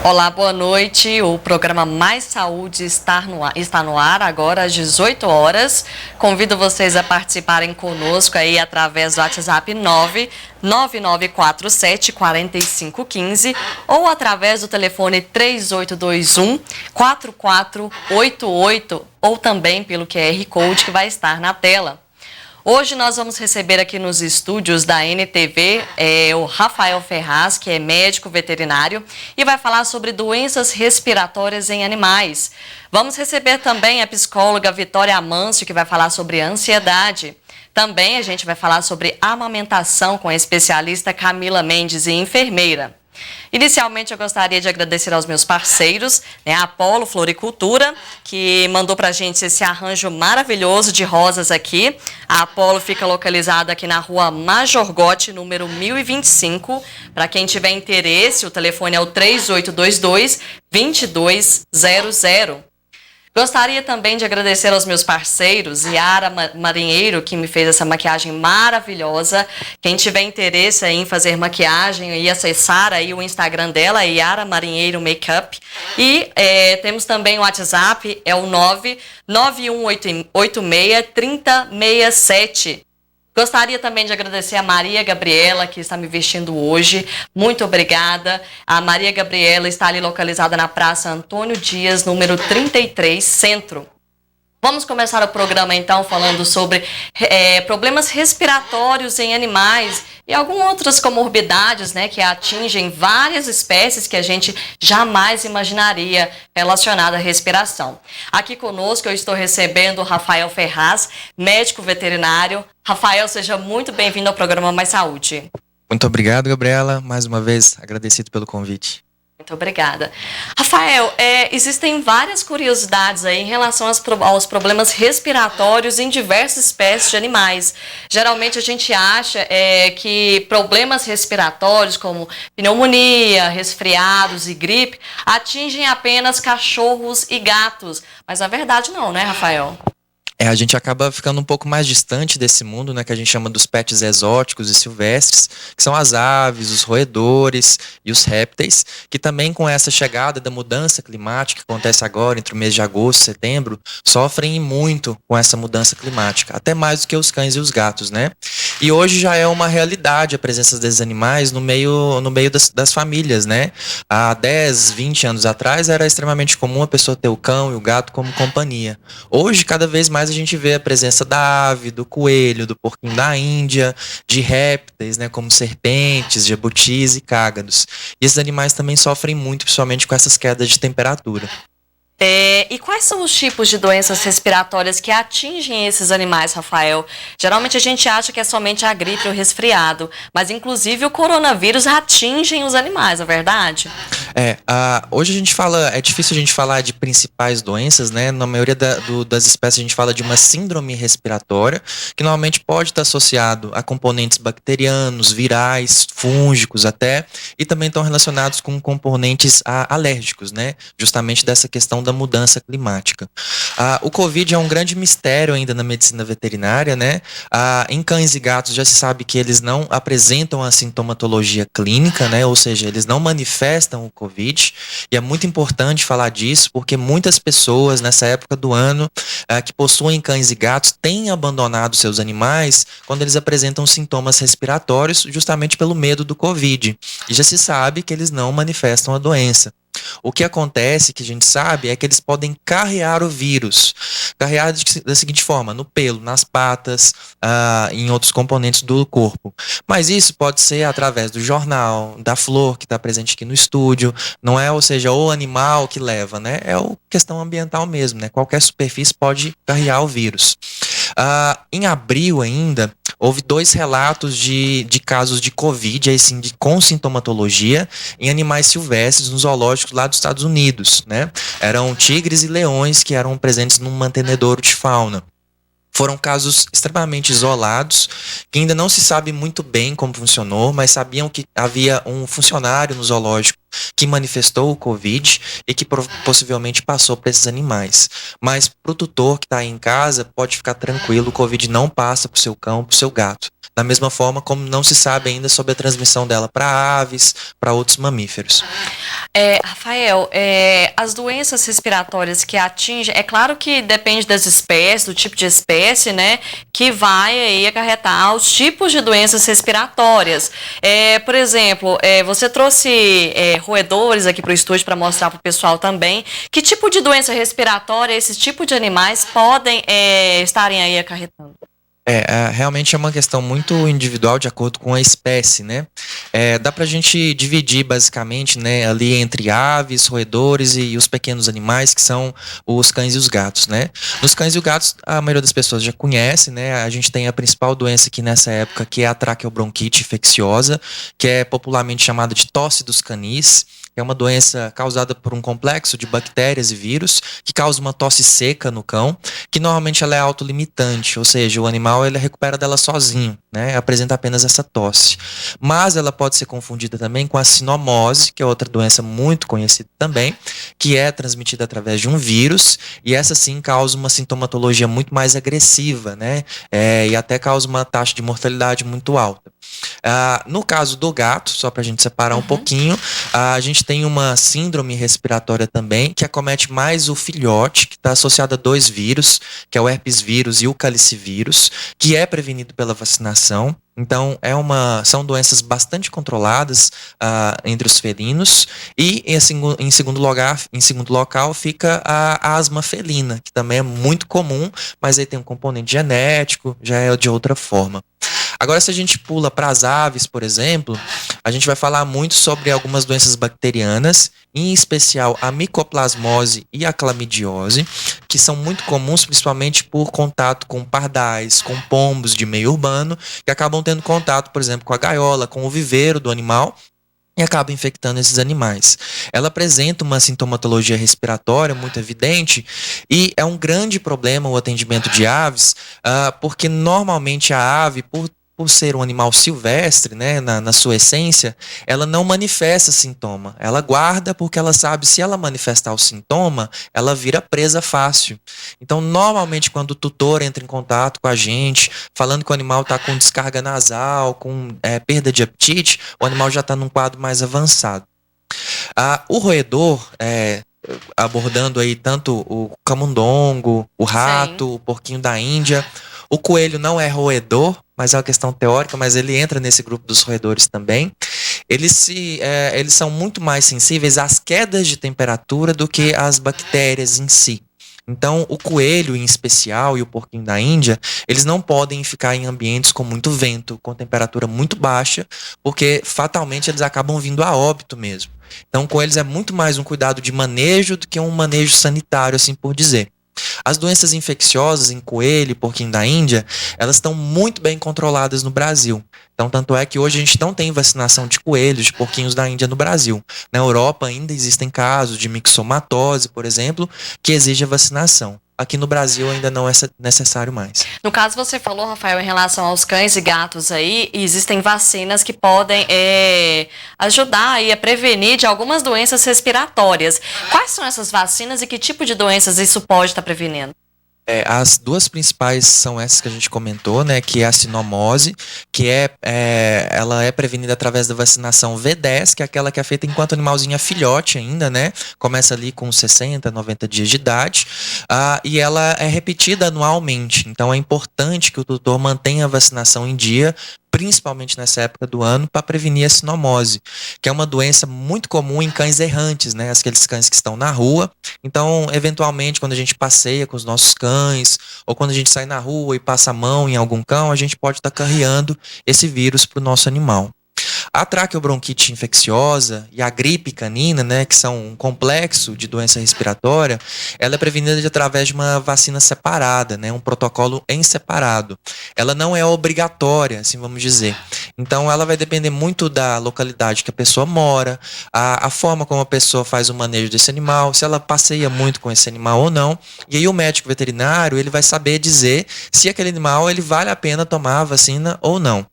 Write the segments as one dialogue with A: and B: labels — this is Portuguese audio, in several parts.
A: Olá, boa noite. O programa Mais Saúde está no ar agora às 18 horas. Convido vocês a participarem conosco aí através do WhatsApp 999474515 ou através do telefone 3821-4488 ou também pelo QR Code que vai estar na tela. Hoje nós vamos receber aqui nos estúdios da NTV o Rafael Ferraz, que é médico veterinário e vai falar sobre doenças respiratórias em animais. Vamos receber também a psicóloga Vitória Amâncio, que vai falar sobre ansiedade. Também a gente vai falar sobre amamentação com a especialista Camila Mendes e enfermeira. Inicialmente, eu gostaria de agradecer aos meus parceiros, a Apolo Floricultura, que mandou para a gente esse arranjo maravilhoso de rosas aqui. A Apolo fica localizada aqui na rua Major Gotti, número 1025. Para quem tiver interesse, o telefone é o 3822-2200. Gostaria também de agradecer aos meus parceiros, Yara Marinheiro, que me fez essa maquiagem maravilhosa. Quem tiver interesse em fazer maquiagem e acessar aí o Instagram dela, Yara Marinheiro Makeup. E temos também o WhatsApp, é o 991863067. Gostaria também de agradecer a Maria Gabriela, que está me vestindo hoje. Muito obrigada. A Maria Gabriela está ali localizada na Praça Antônio Dias, número 33, Centro. Vamos começar o programa, então, falando sobre problemas respiratórios em animais e algumas outras comorbidades, que atingem várias espécies que a gente jamais imaginaria relacionada à respiração. Aqui conosco eu estou recebendo o Rafael Ferraz, médico veterinário. Rafael, seja muito bem-vindo ao programa Mais Saúde.
B: Muito obrigado, Gabriela. Mais uma vez, agradecido pelo convite.
A: Muito obrigada. Rafael, existem várias curiosidades aí em relação aos problemas respiratórios em diversas espécies de animais. Geralmente a gente acha que problemas respiratórios como pneumonia, resfriados e gripe atingem apenas cachorros e gatos. Mas na verdade não, né, Rafael?
B: A gente acaba ficando um pouco mais distante desse mundo, que a gente chama dos pets exóticos e silvestres, que são as aves, os roedores e os répteis, que também com essa chegada da mudança climática que acontece agora entre o mês de agosto e setembro, sofrem muito com essa mudança climática, até mais do que os cães e os gatos, E hoje já é uma realidade a presença desses animais no meio das famílias, Há 10, 20 anos atrás era extremamente comum a pessoa ter o cão e o gato como companhia. Hoje, cada vez mais a gente vê a presença da ave, do coelho, do porquinho da Índia, de répteis, como serpentes, jabutis e cágados. E esses animais também sofrem muito, principalmente com essas quedas de temperatura.
A: E quais são os tipos de doenças respiratórias que atingem esses animais, Rafael? Geralmente a gente acha que é somente a gripe ou o resfriado, mas inclusive o coronavírus atingem os animais, não é verdade?
B: Hoje a gente fala, é difícil a gente falar de principais doenças, Na maioria das espécies a gente fala de uma síndrome respiratória, que normalmente pode estar associado a componentes bacterianos, virais, fúngicos até, e também estão relacionados com componentes alérgicos, Justamente dessa questão da mudança climática. O Covid é um grande mistério ainda na medicina veterinária, Em cães e gatos já se sabe que eles não apresentam a sintomatologia clínica, Ou seja, eles não manifestam o Covid, e é muito importante falar disso, porque muitas pessoas nessa época do ano que possuem cães e gatos têm abandonado seus animais quando eles apresentam sintomas respiratórios, justamente pelo medo do Covid. E já se sabe que eles não manifestam a doença. O que acontece, que a gente sabe, é que eles podem carrear o vírus. Carrear da seguinte forma, no pelo, nas patas, em outros componentes do corpo. Mas isso pode ser através do jornal, da flor que está presente aqui no estúdio, não é, ou seja, o animal que leva, É a questão ambiental mesmo, Qualquer superfície pode carrear o vírus. Em abril ainda, houve 2 relatos de casos de Covid, com sintomatologia, em animais silvestres, nos zoológicos lá dos Estados Unidos, Eram tigres e leões que eram presentes num mantenedouro de fauna. Foram casos extremamente isolados, que ainda não se sabe muito bem como funcionou, mas sabiam que havia um funcionário no zoológico que manifestou o Covid e que possivelmente passou para esses animais. Mas para o tutor que está aí em casa, pode ficar tranquilo, o Covid não passa para o seu cão, para o seu gato. Da mesma forma como não se sabe ainda sobre a transmissão dela para aves, para outros mamíferos.
A: Rafael, as doenças respiratórias que atingem, é claro que depende das espécies, do tipo de espécie, né, que vai aí acarretar os tipos de doenças respiratórias. Por exemplo, você trouxe roedores aqui para o estúdio para mostrar para o pessoal também. Que tipo de doença respiratória esses tipos de animais podem estarem aí acarretando?
B: Realmente é uma questão muito individual de acordo com a espécie, né? Dá pra gente dividir basicamente, né, ali entre aves, roedores e os pequenos animais, que são os cães e os gatos, né? Nos cães e os gatos, a maioria das pessoas já conhece, né? A gente tem a principal doença aqui nessa época, que é a traqueobronquite infecciosa, que é popularmente chamada de tosse dos canis. É uma doença causada por um complexo de bactérias e vírus que causa uma tosse seca no cão, que normalmente ela é autolimitante, ou seja, o animal ele recupera dela sozinho, né? Apresenta apenas essa tosse. Mas ela pode ser confundida também com a sinomose, que é outra doença muito conhecida também, que é transmitida através de um vírus, e essa sim causa uma sintomatologia muito mais agressiva, né? E até causa uma taxa de mortalidade muito alta. No caso do gato, só para a gente separar um pouquinho, a gente tem uma síndrome respiratória também, que acomete mais o filhote, que está associado a dois vírus, que é o herpes vírus e o calicivírus, que é prevenido pela vacinação. Então, são doenças bastante controladas entre os felinos. E, em segundo local, fica a asma felina, que também é muito comum, mas aí tem um componente genético, já é de outra forma. Agora, se a gente pula para as aves, por exemplo, a gente vai falar muito sobre algumas doenças bacterianas, em especial a micoplasmose e a clamidiose, que são muito comuns, principalmente por contato com pardais, com pombos de meio urbano, que acabam tendo contato, por exemplo, com a gaiola, com o viveiro do animal, e acaba infectando esses animais. Ela apresenta uma sintomatologia respiratória muito evidente e é um grande problema o atendimento de aves, porque normalmente a ave, por ser um animal silvestre, né, na sua essência, ela não manifesta sintoma. Ela guarda porque ela sabe se ela manifestar o sintoma, ela vira presa fácil. Então, normalmente, quando o tutor entra em contato com a gente, falando que o animal está com descarga nasal, com perda de apetite, o animal já está num quadro mais avançado. O roedor, abordando aí tanto o camundongo, o rato, Sim. O porquinho da Índia. O coelho não é roedor, mas é uma questão teórica, mas ele entra nesse grupo dos roedores também. Eles são muito mais sensíveis às quedas de temperatura do que às bactérias em si. Então, o coelho em especial e o porquinho da Índia, eles não podem ficar em ambientes com muito vento, com temperatura muito baixa, porque fatalmente eles acabam vindo a óbito mesmo. Então, com eles é muito mais um cuidado de manejo do que um manejo sanitário, assim por dizer. As doenças infecciosas em coelho e porquinho da Índia, elas estão muito bem controladas no Brasil. Então, tanto é que hoje a gente não tem vacinação de coelhos, de porquinhos da Índia no Brasil. Na Europa ainda existem casos de mixomatose, por exemplo, que exige a vacinação. Aqui no Brasil ainda não é necessário mais.
A: No caso, você falou, Rafael, em relação aos cães e gatos aí, existem vacinas que podem ajudar aí a prevenir de algumas doenças respiratórias. Quais são essas vacinas e que tipo de doenças isso pode estar prevenindo?
B: As duas principais são essas que a gente comentou, né, que é a sinomose, que ela é prevenida através da vacinação V10, que é aquela que é feita enquanto o animalzinho é filhote ainda, né, começa ali com 60, 90 dias de idade, e ela é repetida anualmente, então é importante que o tutor mantenha a vacinação em dia, principalmente nessa época do ano, para prevenir a sinomose, que é uma doença muito comum em cães errantes, né? Aqueles cães que estão na rua. Então, eventualmente, quando a gente passeia com os nossos cães, ou quando a gente sai na rua e passa a mão em algum cão, a gente pode estar carreando esse vírus para o nosso animal. A traqueobronquite infecciosa e a gripe canina, né, que são um complexo de doença respiratória, ela é prevenida através de uma vacina separada, né, um protocolo em separado. Ela não é obrigatória, assim vamos dizer. Então, ela vai depender muito da localidade que a pessoa mora, a forma como a pessoa faz o manejo desse animal, se ela passeia muito com esse animal ou não. E aí o médico veterinário, ele vai saber dizer se aquele animal ele vale a pena tomar a vacina ou não.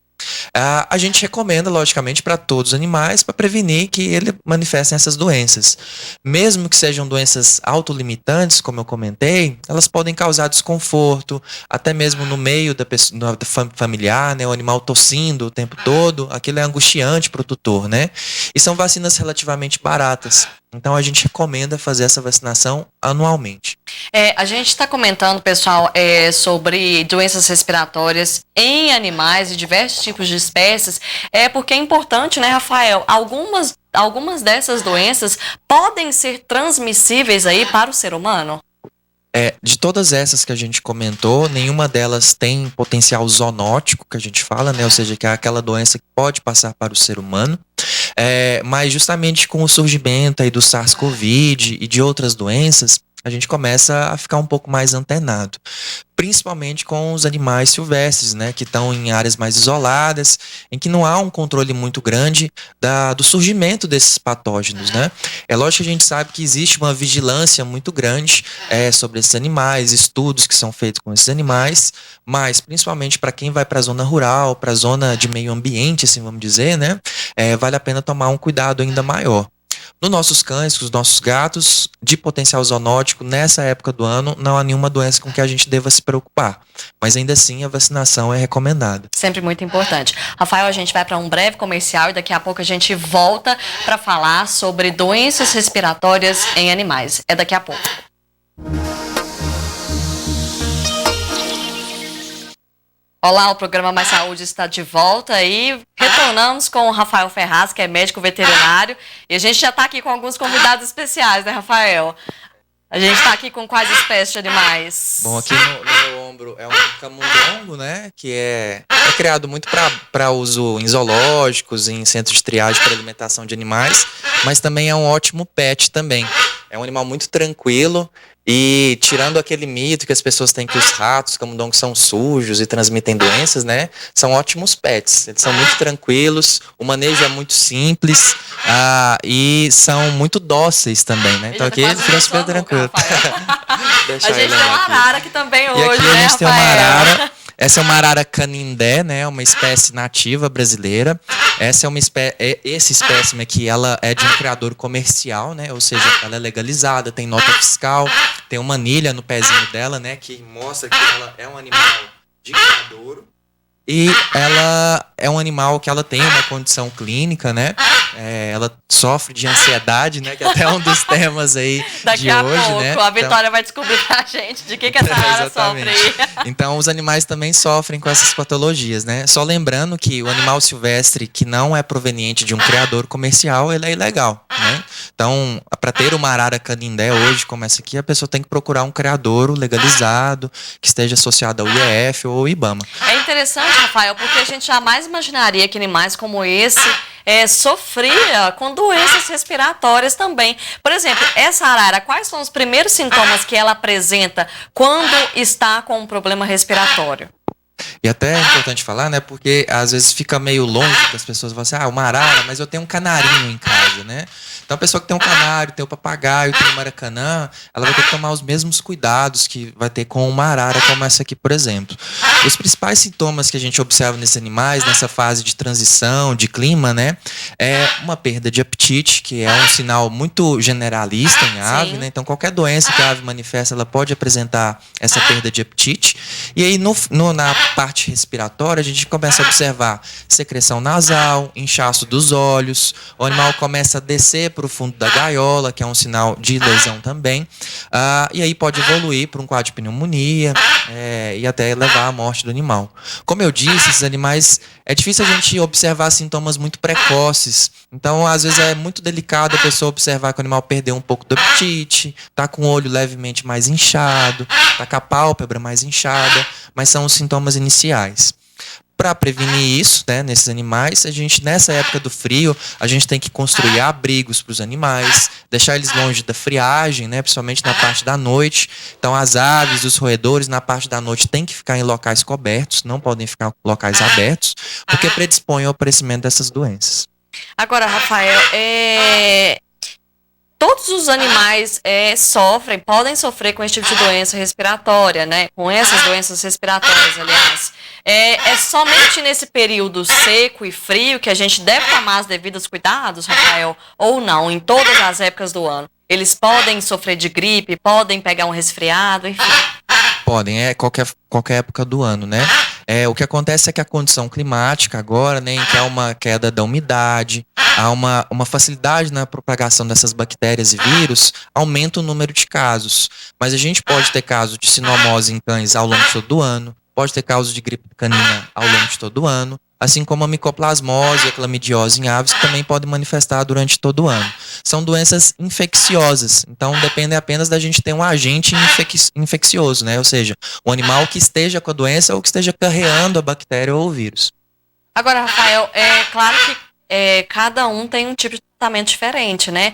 B: A gente recomenda, logicamente, para todos os animais para prevenir que ele manifestem essas doenças. Mesmo que sejam doenças autolimitantes, como eu comentei, elas podem causar desconforto, até mesmo no meio da familiar, né? O animal tossindo o tempo todo, aquilo é angustiante para o tutor, né? E são vacinas relativamente baratas. Então a gente recomenda fazer essa vacinação anualmente.
A: A gente está comentando, pessoal, sobre doenças respiratórias em animais e diversos tipos de espécies, porque é importante, né, Rafael? Algumas dessas doenças podem ser transmissíveis aí para o ser humano?
B: De todas essas que a gente comentou, nenhuma delas tem potencial zoonótico, que a gente fala, né? Ou seja, que é aquela doença que pode passar para o ser humano. Mas justamente com o surgimento aí do SARS-CoV e de outras doenças, a gente começa a ficar um pouco mais antenado. Principalmente com os animais silvestres, né, que estão em áreas mais isoladas, em que não há um controle muito grande do surgimento desses patógenos, né? É lógico que a gente sabe que existe uma vigilância muito grande sobre esses animais, estudos que são feitos com esses animais, mas principalmente para quem vai para a zona rural, para a zona de meio ambiente, assim vamos dizer, né? Vale a pena tomar um cuidado ainda maior. Nos nossos cães, com os nossos gatos, de potencial zoonótico, nessa época do ano, não há nenhuma doença com que a gente deva se preocupar. Mas ainda assim, a vacinação é recomendada.
A: Sempre muito importante. Rafael, a gente vai para um breve comercial e daqui a pouco a gente volta para falar sobre doenças respiratórias em animais. É daqui a pouco. Olá, o programa Mais Saúde está de volta e retornamos com o Rafael Ferraz, que é médico veterinário, e a gente já está aqui com alguns convidados especiais, né, Rafael? A gente está aqui com quais espécies de animais?
B: Bom, aqui no meu ombro é um camundongo, né, que é criado muito para uso em zoológicos, em centros de triagem para alimentação de animais, mas também é um ótimo pet também. É um animal muito tranquilo. E tirando aquele mito que as pessoas têm que os ratos, camundongos, são sujos e transmitem doenças, né? São ótimos pets. Eles são muito tranquilos, o manejo é muito simples e são muito dóceis também, né? Então aqui ele fica super tranquilo.
A: A gente tem uma arara aqui também hoje,
B: e aqui
A: né,
B: a gente tem uma
A: Rafael?
B: Essa é uma arara canindé, né? Uma espécie nativa brasileira. Essa é esse espécime aqui, ela é de um criador comercial, né? Ou seja, ela é legalizada, tem nota fiscal, tem uma anilha no pezinho dela, né? Que mostra que ela é um animal de criadouro. E ela é um animal que ela tem uma condição clínica, né? Ela sofre de ansiedade, né? Que é até um dos temas aí
A: daqui
B: de
A: a
B: hoje,
A: pouco,
B: né?
A: a Vitória vai descobrir pra gente de que essa arara sofre.
B: Então, os animais também sofrem com essas patologias, né? Só lembrando que o animal silvestre que não é proveniente de um criador comercial, ele é ilegal, né? Então, para ter uma arara canindé hoje, como essa aqui, a pessoa tem que procurar um criadouro legalizado, que esteja associado ao IEF ou ao IBAMA.
A: É interessante, Rafael, porque a gente jamais imaginaria que animais como esse sofria com doenças respiratórias também. Por exemplo, essa arara, quais são os primeiros sintomas que ela apresenta quando está com um problema respiratório?
B: E até é importante falar, né? Porque às vezes fica meio longe que as pessoas falam assim, uma arara, mas eu tenho um canarinho em casa, né? Então a pessoa que tem um canário, tem um papagaio, tem um maracanã, ela vai ter que tomar os mesmos cuidados que vai ter com uma arara como essa aqui, por exemplo. Os principais sintomas que a gente observa nesses animais, nessa fase de transição, de clima, né? É uma perda de apetite, que é um sinal muito generalista em ave, né? Então qualquer doença que a ave manifesta, ela pode apresentar essa perda de apetite. E aí na parte respiratória, a gente começa a observar secreção nasal, inchaço dos olhos, o animal começa a descer para o fundo da gaiola, que é um sinal de lesão também, e aí pode evoluir para um quadro de pneumonia e até levar à morte do animal. Como eu disse, esses animais, é difícil a gente observar sintomas muito precoces, então às vezes é muito delicado a pessoa observar que o animal perdeu um pouco do apetite, tá com o olho levemente mais inchado, tá com a pálpebra mais inchada, mas são os sintomas iniciais. Para prevenir isso, né, nesses animais, a gente, nessa época do frio, a gente tem que construir abrigos para os animais, deixar eles longe da friagem, né, principalmente na parte da noite. Então, as aves, os roedores, na parte da noite, têm que ficar em locais cobertos, não podem ficar em locais abertos, porque predispõem ao aparecimento dessas doenças.
A: Agora, Rafael, todos os animais podem sofrer com esse tipo de doença respiratória, né? Com essas doenças respiratórias, aliás. É somente nesse período seco e frio que a gente deve tomar os devidos cuidados, Rafael? Ou não? Em todas as épocas do ano? Eles podem sofrer de gripe, podem pegar um resfriado, enfim.
B: Podem, qualquer época do ano, né? O que acontece é que a condição climática agora, né, em que há uma queda da umidade, há uma facilidade na propagação dessas bactérias e vírus, aumenta o número de casos. Mas a gente pode ter casos de sinomose em cães ao longo de todo o ano, pode ter casos de gripe canina ao longo de todo o ano, assim como a micoplasmose e a clamidiose em aves, que também podem manifestar durante todo o ano. São doenças infecciosas, então depende apenas da gente ter um agente infeccioso, né? Ou seja, um animal que esteja com a doença ou que esteja carreando a bactéria ou o vírus.
A: Agora, Rafael, é claro que cada um tem um tipo de tratamento diferente, né?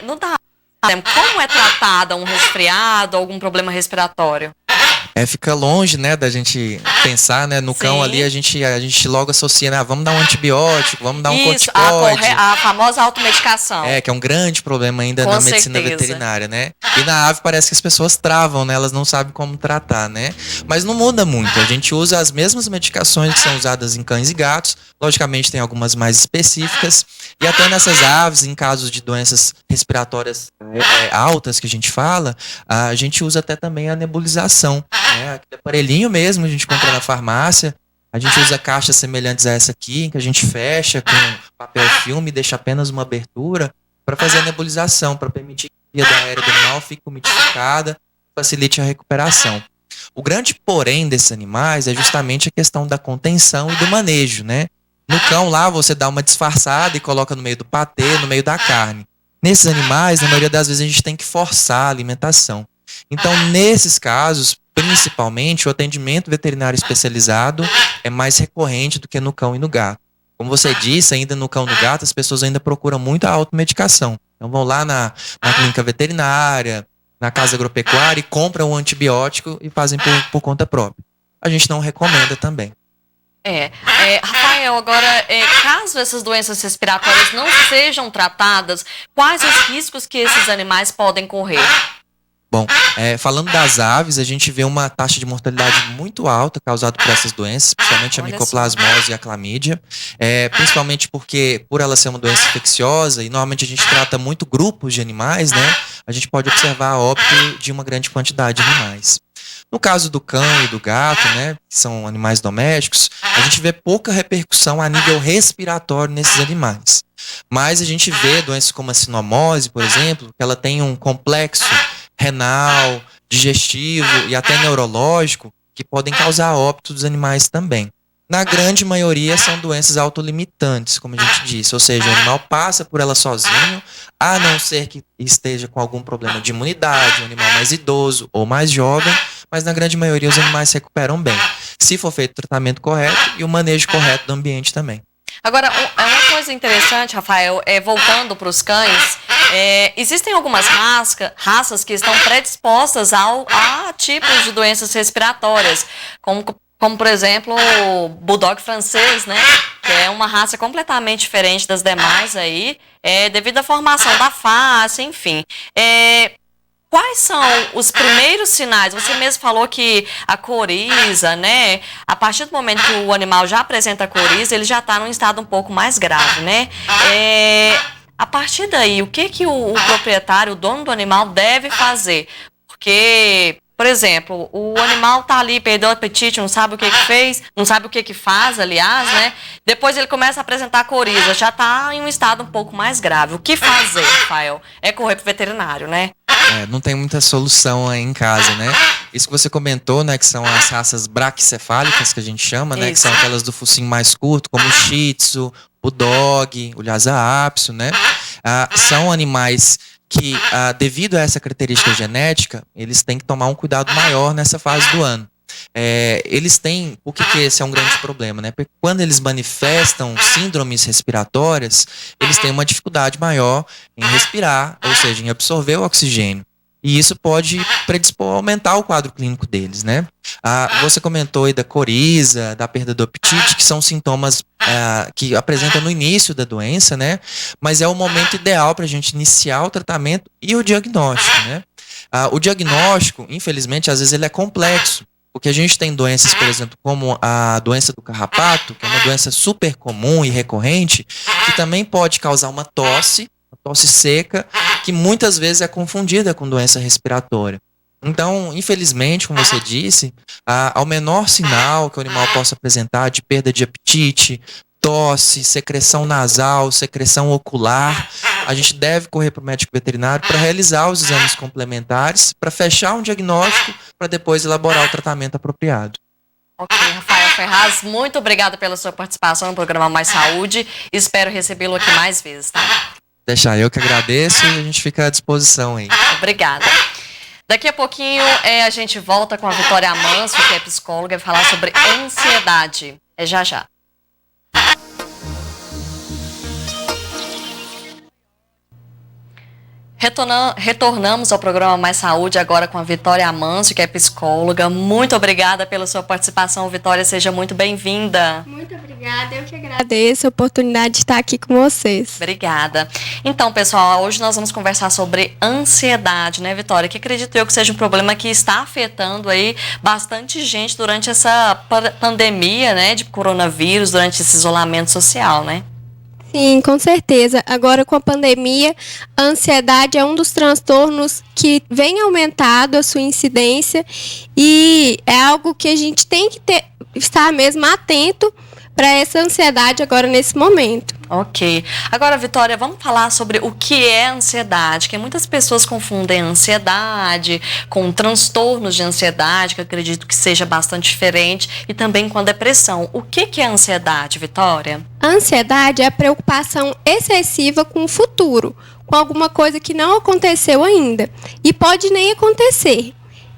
A: Não dá, como é tratada um resfriado, algum problema respiratório?
B: Fica longe, né, da gente pensar, né, no cão ali, a gente logo associa, né, vamos dar um antibiótico, vamos dar um corticoide.
A: A famosa automedicação.
B: Que é um grande problema ainda na medicina veterinária, né? E na ave parece que as pessoas travam, né, elas não sabem como tratar, né? Mas não muda muito, a gente usa as mesmas medicações que são usadas em cães e gatos, logicamente tem algumas mais específicas, e até nessas aves, em casos de doenças respiratórias altas que a gente fala, a gente usa até também a nebulização. Aquele aparelhinho mesmo a gente compra na farmácia. A gente usa caixas semelhantes a essa aqui, em que a gente fecha com papel filme e deixa apenas uma abertura para fazer a nebulização, para permitir que a via aérea do animal fique umidificada, facilite a recuperação. O grande porém desses animais é justamente a questão da contenção e do manejo, né? No cão lá você dá uma disfarçada e coloca no meio do patê, no meio da carne. Nesses animais, na maioria das vezes a gente tem que forçar a alimentação. Então, nesses casos, principalmente, o atendimento veterinário especializado é mais recorrente do que no cão e no gato. Como você disse, ainda no cão e no gato, as pessoas ainda procuram muito a automedicação. Então vão lá na clínica veterinária, na casa agropecuária e compram um antibiótico e fazem por conta própria. A gente não recomenda também.
A: Rafael, agora, caso essas doenças respiratórias não sejam tratadas, quais os riscos que esses animais podem correr?
B: Bom, falando das aves, a gente vê uma taxa de mortalidade muito alta causada por essas doenças, principalmente a micoplasmose e a clamídia, principalmente porque, por ela ser uma doença infecciosa, e normalmente a gente trata muito grupos de animais, né? A gente pode observar óbito de uma grande quantidade de animais. No caso do cão e do gato, né, que são animais domésticos, a gente vê pouca repercussão a nível respiratório nesses animais. Mas a gente vê doenças como a sinomose, por exemplo, que ela tem um complexo renal, digestivo e até neurológico que podem causar óbito dos animais também. Na grande maioria são doenças autolimitantes, como a gente disse, ou seja, o animal passa por ela sozinho, a não ser que esteja com algum problema de imunidade, um animal mais idoso ou mais jovem, mas na grande maioria os animais se recuperam bem, se for feito o tratamento correto e o manejo correto do ambiente também.
A: Agora, uma coisa interessante, Rafael, voltando para os cães, existem algumas raças que estão predispostas a tipos de doenças respiratórias, como por exemplo, o Bulldog francês, né? Que é uma raça completamente diferente das demais aí, devido à formação da face, enfim. Quais são os primeiros sinais? Você mesmo falou que a coriza, né? A partir do momento que o animal já apresenta coriza, ele já está num estado um pouco mais grave, né? A partir daí, o que o proprietário, o dono do animal, deve fazer? Porque, por exemplo, o animal tá ali, perdeu o apetite, não sabe o que fez, não sabe o que faz, aliás, né? Depois ele começa a apresentar coriza, já tá em um estado um pouco mais grave. O que fazer, Rafael? É correr pro veterinário, né?
B: Não tem muita solução aí em casa, né? Isso que você comentou, né, que são as raças braquicefálicas, que a gente chama, né, que são aquelas do focinho mais curto, como o Shih Tzu, o Dog, o Lhasa Apso, né? São animais que, devido a essa característica genética, eles têm que tomar um cuidado maior nessa fase do ano. Eles têm, por que esse é um grande problema, né? Porque quando eles manifestam síndromes respiratórias, eles têm uma dificuldade maior em respirar, ou seja, em absorver o oxigênio. E isso pode predispor a aumentar o quadro clínico deles, né? Você comentou aí da coriza, da perda do apetite, que são sintomas que apresentam no início da doença, né? Mas é o momento ideal para a gente iniciar o tratamento e o diagnóstico, né? O diagnóstico, infelizmente, às vezes ele é complexo. Porque a gente tem doenças, por exemplo, como a doença do carrapato, que é uma doença super comum e recorrente, que também pode causar uma tosse seca, que muitas vezes é confundida com doença respiratória. Então, infelizmente, como você disse, ao menor sinal que o animal possa apresentar de perda de apetite, tosse, secreção nasal, secreção ocular, a gente deve correr para o médico veterinário para realizar os exames complementares, para fechar um diagnóstico, para depois elaborar o tratamento apropriado.
A: Ok, Rafael Ferraz, muito obrigada pela sua participação no programa Mais Saúde. Espero recebê-lo aqui mais vezes, tá?
B: Deixa eu que agradeço e a gente fica à disposição aí.
A: Obrigada. Daqui a pouquinho a gente volta com a Vitória Amancio, que é psicóloga, e vai falar sobre ansiedade. É já já. Retornamos ao programa Mais Saúde agora com a Vitória Amancio, que é psicóloga. Muito obrigada pela sua participação, Vitória. Seja muito bem-vinda.
C: Muito obrigada. Eu que agradeço a oportunidade de estar aqui com vocês.
A: Obrigada. Então, pessoal, hoje nós vamos conversar sobre ansiedade, né, Vitória? Que acredito eu que seja um problema que está afetando aí bastante gente durante essa pandemia, né, de coronavírus, durante esse isolamento social, né?
C: Sim, com certeza. Agora, com a pandemia, a ansiedade é um dos transtornos que vem aumentado a sua incidência e é algo que a gente tem que estar mesmo atento para essa ansiedade agora nesse momento.
A: Ok. Agora, Vitória, vamos falar sobre o que é ansiedade, que muitas pessoas confundem ansiedade com transtornos de ansiedade, que eu acredito que seja bastante diferente, e também com a depressão. O que é ansiedade, Vitória?
C: A ansiedade é a preocupação excessiva com o futuro, com alguma coisa que não aconteceu ainda e pode nem acontecer.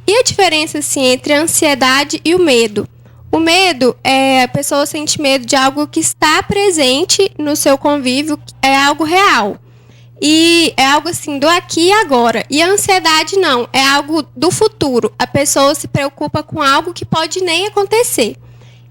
C: E a diferença assim, entre a ansiedade e o medo? O medo a pessoa sente medo de algo que está presente no seu convívio, é algo real. E é algo assim do aqui e agora. E a ansiedade não, é algo do futuro. A pessoa se preocupa com algo que pode nem acontecer.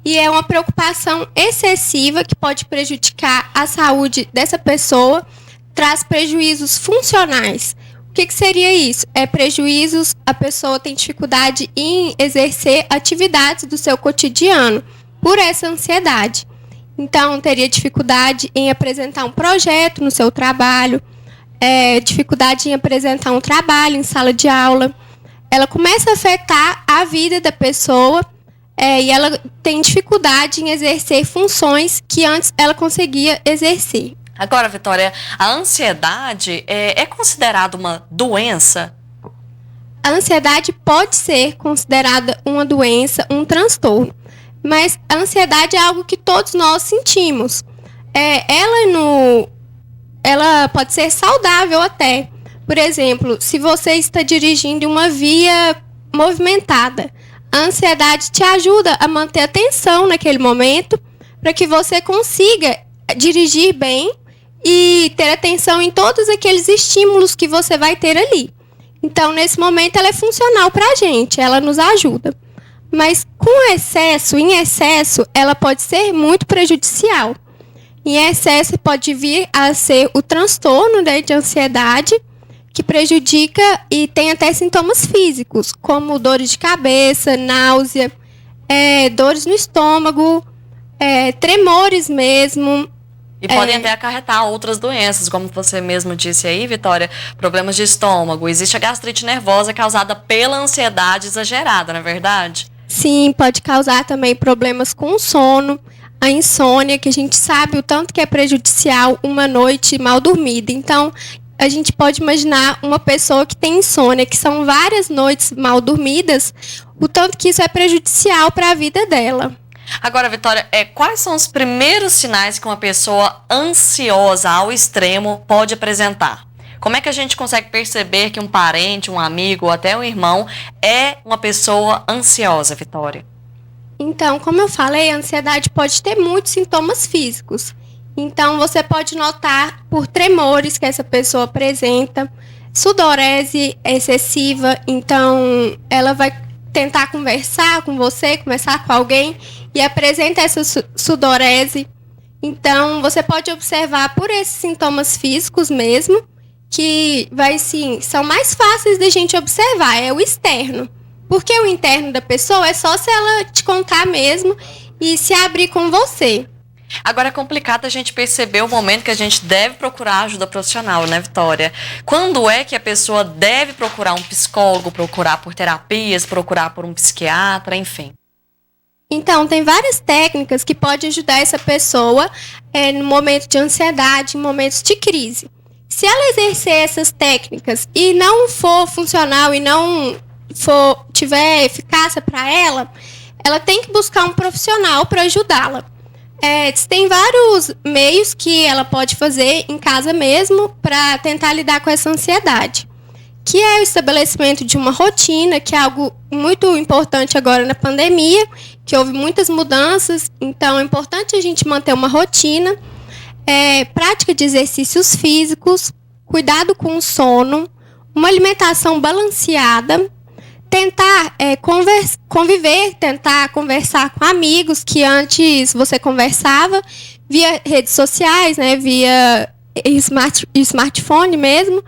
C: E é uma preocupação excessiva que pode prejudicar a saúde dessa pessoa, traz prejuízos funcionais. O que seria isso? É prejuízos, a pessoa tem dificuldade em exercer atividades do seu cotidiano por essa ansiedade. Então, teria dificuldade em apresentar um projeto no seu trabalho, dificuldade em apresentar um trabalho em sala de aula. Ela começa a afetar a vida da pessoa e ela tem dificuldade em exercer funções que antes ela conseguia exercer.
A: Agora, Vitória, a ansiedade é considerada uma doença?
C: A ansiedade pode ser considerada uma doença, um transtorno, mas a ansiedade é algo que todos nós sentimos. Ela pode ser saudável até. Por exemplo, se você está dirigindo uma via movimentada, a ansiedade te ajuda a manter a atenção naquele momento para que você consiga dirigir bem e ter atenção em todos aqueles estímulos que você vai ter ali. Então, nesse momento, ela é funcional para a gente, ela nos ajuda. Mas com excesso, em excesso, ela pode ser muito prejudicial. Em excesso, pode vir a ser o transtorno de ansiedade, que prejudica e tem até sintomas físicos, como dores de cabeça, náusea, dores no estômago, tremores mesmo.
A: E podem até acarretar outras doenças, como você mesmo disse aí, Vitória, problemas de estômago. Existe a gastrite nervosa causada pela ansiedade exagerada, não é verdade?
C: Sim, pode causar também problemas com o sono, a insônia, que a gente sabe o tanto que é prejudicial uma noite mal dormida. Então, a gente pode imaginar uma pessoa que tem insônia, que são várias noites mal dormidas, o tanto que isso é prejudicial para a vida dela.
A: Agora, Vitória, quais são os primeiros sinais que uma pessoa ansiosa ao extremo pode apresentar? Como é que a gente consegue perceber que um parente, um amigo ou até um irmão é uma pessoa ansiosa, Vitória?
C: Então, como eu falei, a ansiedade pode ter muitos sintomas físicos. Então, você pode notar por tremores que essa pessoa apresenta, sudorese excessiva, então ela vai tentar conversar com você, conversar com alguém e apresenta essa sudorese. Então, você pode observar por esses sintomas físicos mesmo, que são mais fáceis de a gente observar, é o externo. Porque o interno da pessoa é só se ela te contar mesmo e se abrir com você.
A: Agora é complicado a gente perceber o momento que a gente deve procurar ajuda profissional, né, Vitória? Quando é que a pessoa deve procurar um psicólogo, procurar por terapias, procurar por um psiquiatra, enfim?
C: Então, tem várias técnicas que podem ajudar essa pessoa no momento de ansiedade, em momentos de crise. Se ela exercer essas técnicas e não for funcional e não tiver eficácia para ela, ela tem que buscar um profissional para ajudá-la. Tem vários meios que ela pode fazer em casa mesmo para tentar lidar com essa ansiedade, que é o estabelecimento de uma rotina, que é algo muito importante agora na pandemia, que houve muitas mudanças, então é importante a gente manter uma rotina, prática de exercícios físicos, cuidado com o sono, uma alimentação balanceada, tentar conviver, tentar conversar com amigos que antes você conversava via redes sociais, né, via smartphone mesmo,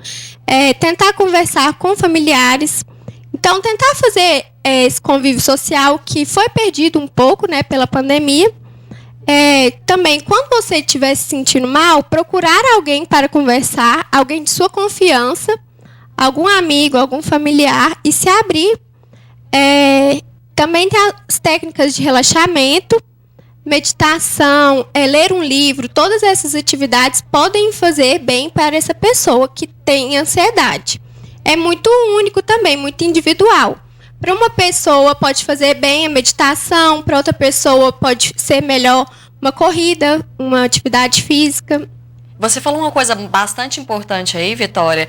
C: tentar conversar com familiares. Então, tentar fazer esse convívio social que foi perdido um pouco, né, pela pandemia. Também, quando você estiver se sentindo mal, procurar alguém para conversar, alguém de sua confiança, algum amigo, algum familiar, e se abrir. Também tem as técnicas de relaxamento, meditação, ler um livro. Todas essas atividades podem fazer bem para essa pessoa que tem ansiedade. É muito único também, muito individual. Para uma pessoa pode fazer bem a meditação, para outra pessoa pode ser melhor uma corrida, uma atividade física.
A: Você falou uma coisa bastante importante aí, Vitória,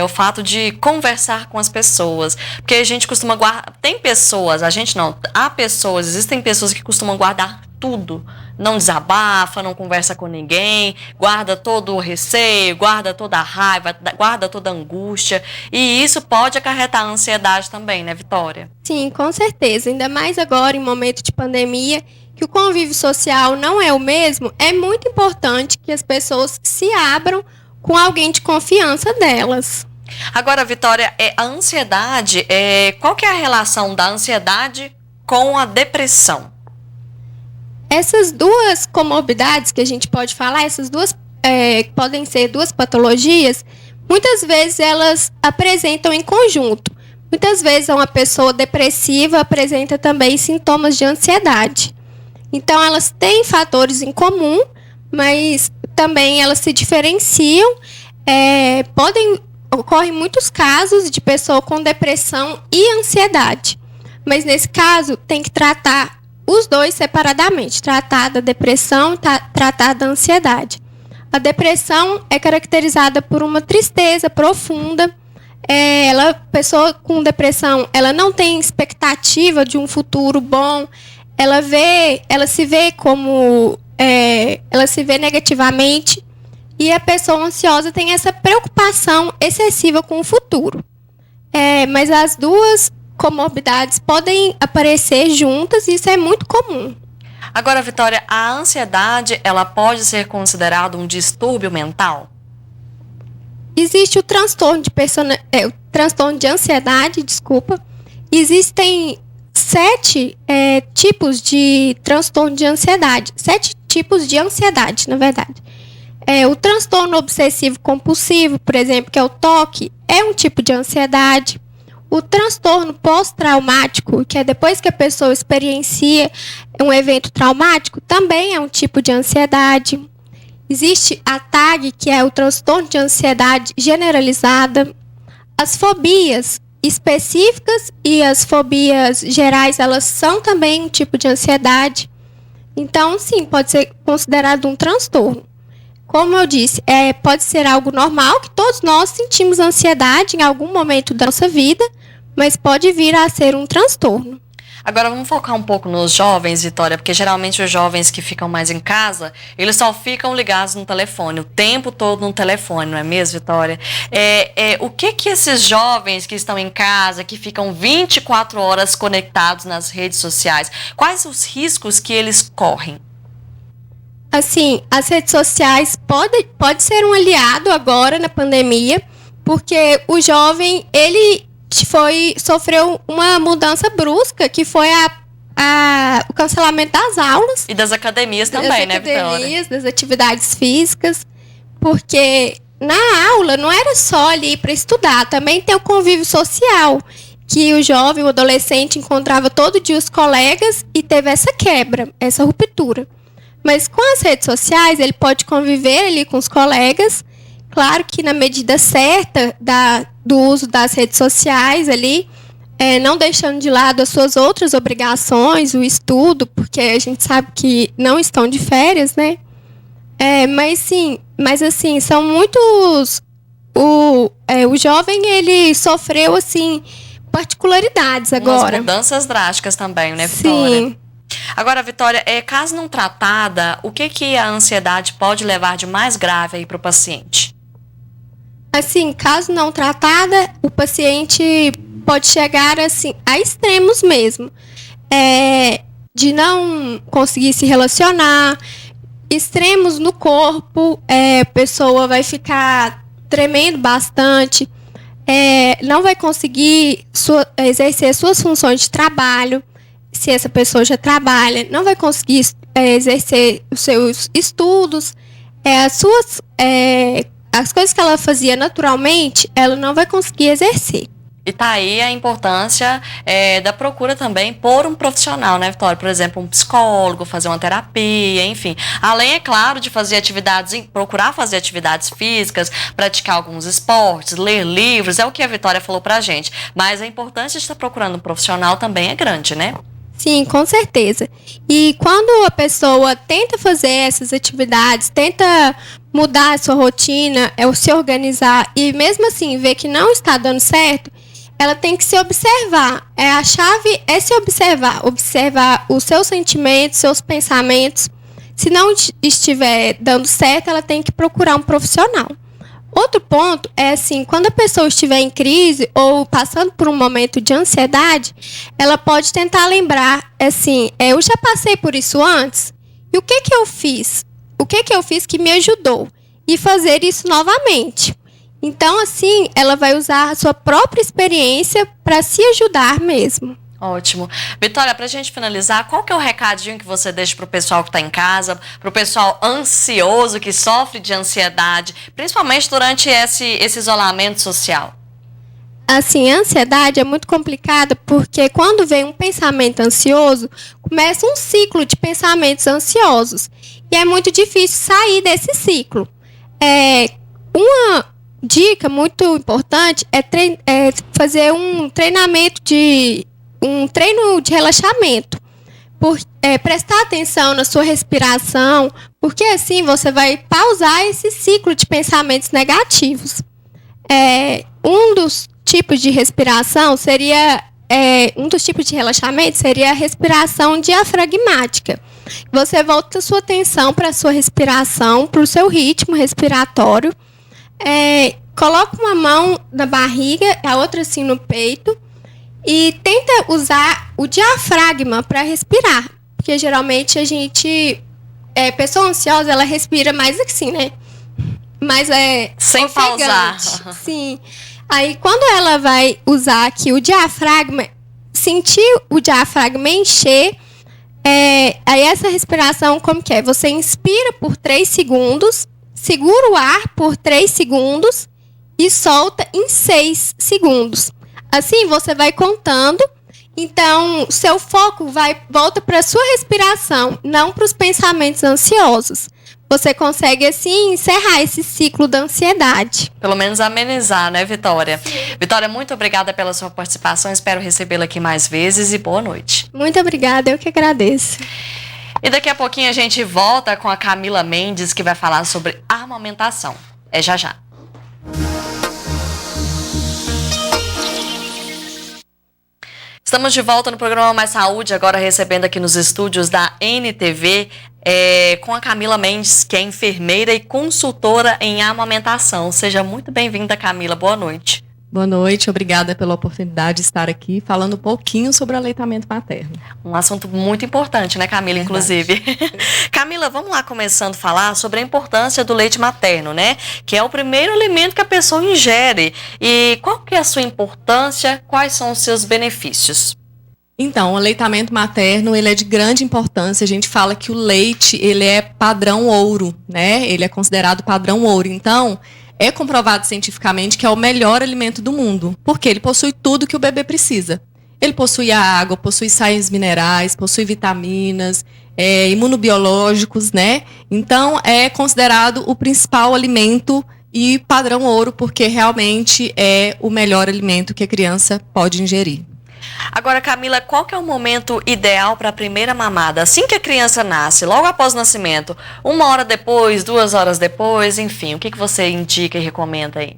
A: o fato de conversar com as pessoas. Porque a gente costuma guardar. Tem pessoas, a gente não, há pessoas, existem pessoas que costumam guardar tudo. Não desabafa, não conversa com ninguém, guarda todo o receio, guarda toda a raiva, guarda toda a angústia. E isso pode acarretar a ansiedade também, né, Vitória?
C: Sim, com certeza. Ainda mais agora, em momento de pandemia, que o convívio social não é o mesmo, é muito importante que as pessoas se abram com alguém de confiança delas.
A: Agora, Vitória, a ansiedade, qual que é a relação da ansiedade com a depressão?
C: Essas duas comorbidades que a gente pode falar, essas duas podem ser duas patologias, muitas vezes elas apresentam em conjunto. Muitas vezes uma pessoa depressiva apresenta também sintomas de ansiedade. Então, elas têm fatores em comum, mas também elas se diferenciam. Ocorrem muitos casos de pessoa com depressão e ansiedade. Mas, nesse caso, tem que tratar os dois separadamente. Tratar da depressão e tratar da ansiedade. A depressão é caracterizada por uma tristeza profunda. A pessoa com depressão, ela não tem expectativa de um futuro bom. Ela se vê negativamente, e a pessoa ansiosa tem essa preocupação excessiva com o futuro. Mas as duas comorbidades podem aparecer juntas, e isso é muito comum.
A: Agora, Vitória, a ansiedade, ela pode ser considerada um distúrbio mental?
C: Existe o transtorno de ansiedade, Existem 7 tipos de transtorno de ansiedade. 7 tipos de ansiedade, na verdade. O transtorno obsessivo compulsivo, por exemplo, que é o TOC, é um tipo de ansiedade. O transtorno pós-traumático, que é depois que a pessoa experiencia um evento traumático, também é um tipo de ansiedade. Existe a TAG, que é o transtorno de ansiedade generalizada. As fobias específicas e as fobias gerais, elas são também um tipo de ansiedade. Então, sim, pode ser considerado um transtorno. Como eu disse, pode ser algo normal, que todos nós sentimos ansiedade em algum momento da nossa vida, mas pode vir a ser um transtorno.
A: Agora vamos focar um pouco nos jovens, Vitória, porque geralmente os jovens que ficam mais em casa, eles só ficam ligados no telefone, o tempo todo no telefone, não é mesmo, Vitória? O que esses jovens que estão em casa, que ficam 24 horas conectados nas redes sociais, quais os riscos que eles correm?
C: Assim, as redes sociais pode ser um aliado agora na pandemia, porque o jovem, ele sofreu uma mudança brusca, que foi a o cancelamento das aulas.
A: E das academias também, né, Vitória? Das academias,
C: das atividades físicas, porque na aula não era só ali para estudar, também tem o convívio social, que o jovem, o adolescente encontrava todo dia os colegas e teve essa quebra, essa ruptura. Mas com as redes sociais, ele pode conviver ali com os colegas, claro que na medida certa do uso das redes sociais ali, não deixando de lado as suas outras obrigações, o estudo, porque a gente sabe que não estão de férias, né? Mas assim, são muitos... O jovem, ele sofreu, assim, particularidades agora.
A: Umas mudanças drásticas também, né, Vitória?
C: Sim.
A: Agora, Vitória, caso não tratada, o que a ansiedade pode levar de mais grave aí para o paciente?
C: Assim, caso não tratada, o paciente pode chegar assim, a extremos mesmo. De não conseguir se relacionar, extremos no corpo, a pessoa vai ficar tremendo bastante, não vai conseguir exercer suas funções de trabalho, se essa pessoa já trabalha, não vai conseguir exercer os seus estudos, as coisas que ela fazia naturalmente, ela não vai conseguir exercer.
A: E tá aí a importância da procura também por um profissional, né, Vitória? Por exemplo, um psicólogo, fazer uma terapia, enfim. Além, é claro, de fazer procurar fazer atividades físicas, praticar alguns esportes, ler livros, é o que a Vitória falou pra gente. Mas a importância de estar procurando um profissional também é grande, né?
C: Sim, com certeza. E quando a pessoa tenta fazer essas atividades, tenta mudar a sua rotina, se organizar e mesmo assim ver que não está dando certo, ela tem que se observar. A chave é se observar os seus sentimentos, seus pensamentos. Se não estiver dando certo, ela tem que procurar um profissional. Outro ponto é assim, quando a pessoa estiver em crise ou passando por um momento de ansiedade, ela pode tentar lembrar, assim, eu já passei por isso antes, e o que eu fiz? O que eu fiz que me ajudou? E fazer isso novamente. Então, assim, ela vai usar a sua própria experiência para se ajudar mesmo.
A: Ótimo. Vitória, para a gente finalizar, qual que é o recadinho que você deixa para o pessoal que está em casa, para o pessoal ansioso, que sofre de ansiedade, principalmente durante esse isolamento social?
C: Assim, a ansiedade é muito complicada porque quando vem um pensamento ansioso, começa um ciclo de pensamentos ansiosos. E é muito difícil sair desse ciclo. Uma dica muito importante é fazer um treino de relaxamento. Prestar atenção na sua respiração, porque assim você vai pausar esse ciclo de pensamentos negativos. Um dos tipos de respiração seria, um dos tipos de relaxamento seria a respiração diafragmática. Você volta a sua atenção para a sua respiração, para o seu ritmo respiratório. Coloca uma mão na barriga, a outra assim no peito. E tenta usar o diafragma para respirar. Porque geralmente a gente... pessoa ansiosa, ela respira mais assim, né? Mas
A: sem pausar.
C: Sim. Aí quando ela vai usar aqui o diafragma, sentir o diafragma encher, aí essa respiração como que é? Você inspira por 3 segundos, segura o ar por 3 segundos e solta em 6 segundos. Assim, você vai contando, então seu foco volta para a sua respiração, não para os pensamentos ansiosos. Você consegue, assim, encerrar esse ciclo da ansiedade.
A: Pelo menos amenizar, né, Vitória? Sim. Vitória, muito obrigada pela sua participação, espero recebê-la aqui mais vezes e boa noite.
C: Muito obrigada, eu que agradeço.
A: E daqui a pouquinho a gente volta com a Camila Mendes, que vai falar sobre amamentação. Já já. Estamos de volta no programa Mais Saúde, agora recebendo aqui nos estúdios da NTV, com a Camila Mendes, que é enfermeira e consultora em amamentação. Seja muito bem-vinda, Camila. Boa noite.
D: Boa noite, obrigada pela oportunidade de estar aqui falando um pouquinho sobre o aleitamento materno.
A: Um assunto muito importante, né, Camila, inclusive. Camila, vamos lá começando a falar sobre a importância do leite materno, né? Que é o primeiro alimento que a pessoa ingere. E qual que é a sua importância? Quais são os seus benefícios?
D: Então, o aleitamento materno, ele é de grande importância. A gente fala que o leite, ele é padrão ouro, né? Ele é considerado padrão ouro. Então, é comprovado cientificamente que é o melhor alimento do mundo, porque ele possui tudo que o bebê precisa. Ele possui a água, possui sais minerais, possui vitaminas, imunobiológicos, né? Então, é considerado o principal alimento e padrão ouro, porque realmente é o melhor alimento que a criança pode ingerir.
A: Agora, Camila, qual que é o momento ideal para a primeira mamada? Assim que a criança nasce, logo após o nascimento, 1 hora depois, 2 horas depois, enfim, o que você indica e recomenda aí?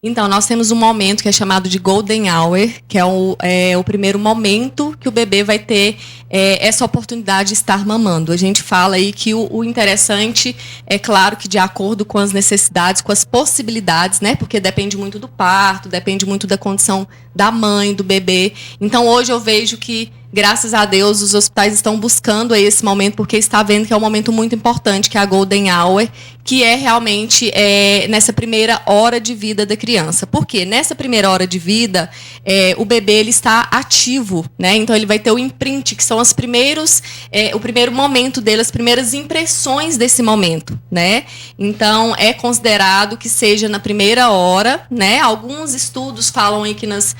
D: Então, nós temos um momento que é chamado de Golden Hour, que é o primeiro momento que o bebê vai ter essa oportunidade de estar mamando. A gente fala aí que o interessante é claro que de acordo com as necessidades, com as possibilidades, né? Porque depende muito do parto, depende muito da condição da mãe, do bebê. Então, hoje eu vejo que, graças a Deus, os hospitais estão buscando aí esse momento, porque está vendo que é um momento muito importante, que é a Golden Hour, que é realmente nessa primeira hora de vida da criança. Por quê? Nessa primeira hora de vida, o bebê ele está ativo, né? Então ele vai ter o imprint, que são os primeiros, o primeiro momento dele, as primeiras impressões desse momento, né? Então é considerado que seja na primeira hora, né? Alguns estudos falam aí que nas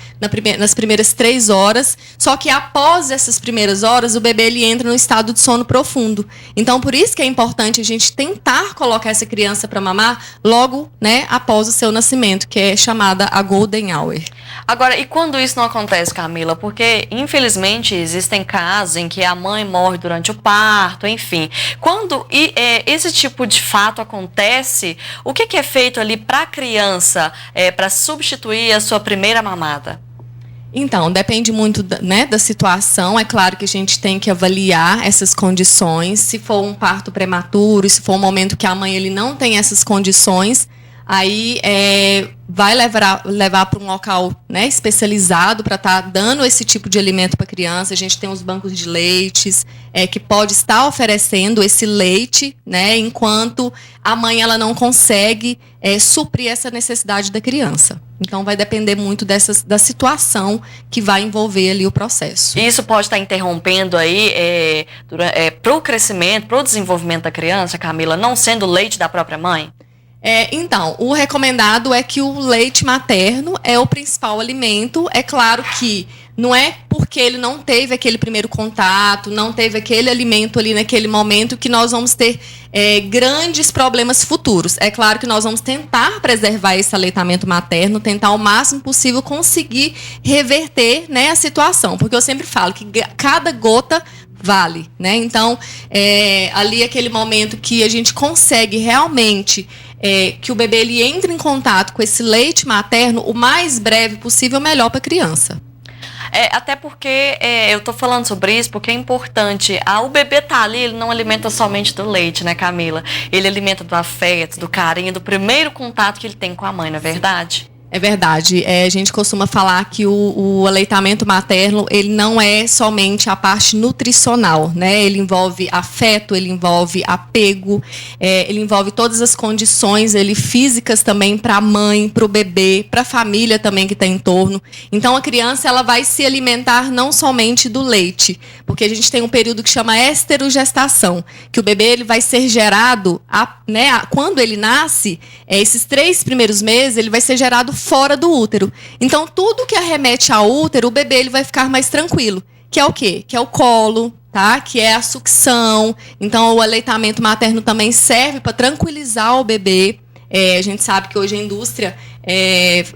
D: primeiras 3 horas, só que após essas primeiras horas, o bebê ele entra no estado de sono profundo. Então, por isso que é importante a gente tentar colocar essa criança para mamar logo, né, após o seu nascimento, que é chamada a Golden Hour.
A: Agora, e quando isso não acontece, Camila? Porque, infelizmente, existem casos em que a mãe morre durante o parto, enfim. Quando esse tipo de fato acontece, o que é feito ali para a criança para substituir a sua primeira mamada?
D: Então, depende muito da situação. É claro que a gente tem que avaliar essas condições. Se for um parto prematuro, se for um momento que a mãe ele não tem essas condições, aí vai levar para um local, né, especializado para estar dando esse tipo de alimento para a criança. A gente tem os bancos de leites que pode estar oferecendo esse leite, né, enquanto a mãe ela não consegue suprir essa necessidade da criança. Então, vai depender muito da situação que vai envolver ali o processo.
A: Isso pode estar interrompendo aí para o crescimento, para o desenvolvimento da criança, Camila, não sendo leite da própria mãe?
D: Então, o recomendado é que o leite materno é o principal alimento. É claro que não é porque ele não teve aquele primeiro contato, não teve aquele alimento ali naquele momento que nós vamos ter grandes problemas futuros. É claro que nós vamos tentar preservar esse aleitamento materno, tentar ao máximo possível conseguir reverter, né, a situação. Porque eu sempre falo que cada gota vale, né? Então, ali aquele momento que a gente consegue realmente que o bebê ele entre em contato com esse leite materno o mais breve possível, melhor para a criança.
A: Até porque eu tô falando sobre isso porque é importante. O bebê tá ali, ele não alimenta somente do leite, né, Camila? Ele alimenta do afeto, do carinho, do primeiro contato que ele tem com a mãe, não é verdade?
D: É verdade. A gente costuma falar que o aleitamento materno, ele não é somente a parte nutricional, né? Ele envolve afeto, ele envolve apego, ele envolve todas as condições físicas também para a mãe, para o bebê, para a família também que está em torno. Então, a criança ela vai se alimentar não somente do leite, porque a gente tem um período que chama esterogestação, que o bebê ele vai ser gerado, quando ele nasce, esses 3 primeiros meses, ele vai ser gerado fora do útero. Então, tudo que arremete ao útero, o bebê ele vai ficar mais tranquilo. Que é o quê? Que é o colo, tá? Que é a sucção. Então, o aleitamento materno também serve para tranquilizar o bebê. A gente sabe que hoje a indústria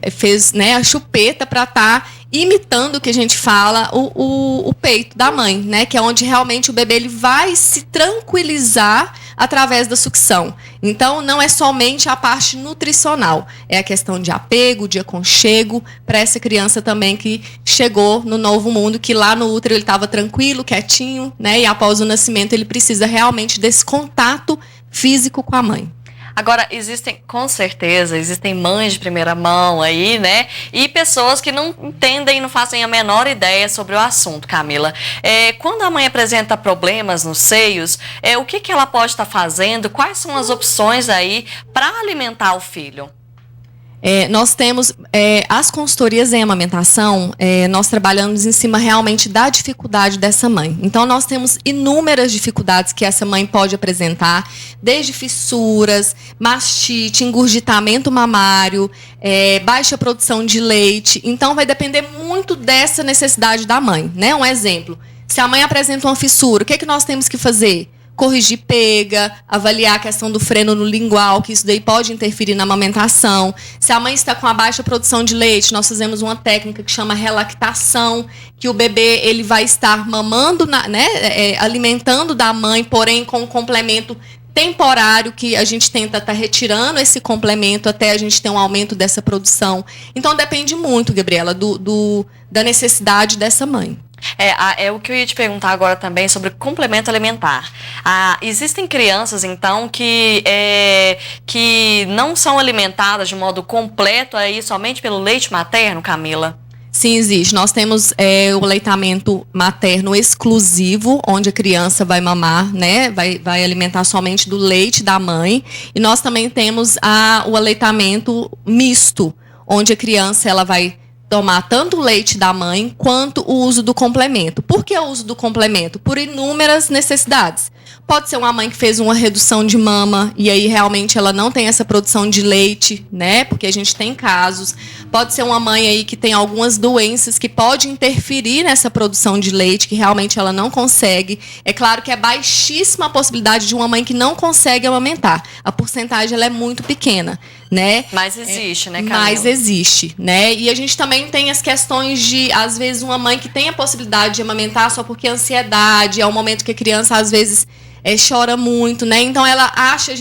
D: fez, né, a chupeta para estar imitando o que a gente fala, o peito da mãe, né? Que é onde realmente o bebê ele vai se tranquilizar através da sucção. Então, não é somente a parte nutricional, é a questão de apego, de aconchego para essa criança também que chegou no novo mundo, que lá no útero ele estava tranquilo, quietinho, né? E após o nascimento ele precisa realmente desse contato físico com a mãe.
A: Agora, com certeza, existem mães de primeira mão aí, né? E pessoas que não entendem e não fazem a menor ideia sobre o assunto, Camila. Quando a mãe apresenta problemas nos seios, o que ela pode estar fazendo? Quais são as opções aí para alimentar o filho?
D: Nós temos as consultorias em amamentação, nós trabalhamos em cima realmente da dificuldade dessa mãe. Então, nós temos inúmeras dificuldades que essa mãe pode apresentar, desde fissuras, mastite, engurgitamento mamário, baixa produção de leite. Então, vai depender muito dessa necessidade da mãe, né? Um exemplo, se a mãe apresenta uma fissura, o que nós temos que fazer? Corrigir pega, avaliar a questão do freno no lingual, que isso daí pode interferir na amamentação. Se a mãe está com a baixa produção de leite, nós fazemos uma técnica que chama relactação, que o bebê ele vai estar mamando, alimentando da mãe, porém com um complemento temporário, que a gente tenta estar retirando esse complemento até a gente ter um aumento dessa produção. Então depende muito, Gabriela, da necessidade dessa mãe.
A: É o que eu ia te perguntar agora também sobre complemento alimentar. Existem crianças, então, que não são alimentadas de modo completo aí somente pelo leite materno, Camila?
D: Sim, existe. Nós temos o aleitamento materno exclusivo, onde a criança vai mamar, né? Vai alimentar somente do leite da mãe. E nós também temos o aleitamento misto, onde a criança ela vai tomar tanto o leite da mãe quanto o uso do complemento. Por que o uso do complemento? Por inúmeras necessidades. Pode ser uma mãe que fez uma redução de mama e aí realmente ela não tem essa produção de leite, né? Porque a gente tem casos. Pode ser uma mãe aí que tem algumas doenças que pode interferir nessa produção de leite, que realmente ela não consegue. É claro que é baixíssima a possibilidade de uma mãe que não consegue amamentar. A porcentagem ela é muito pequena, né?
A: Mas existe, né, Camila?
D: Mas existe, né? E a gente também tem as questões de, às vezes, uma mãe que tem a possibilidade de amamentar só porque a ansiedade, é o momento que a criança, às vezes, chora muito, né? Então ela acha,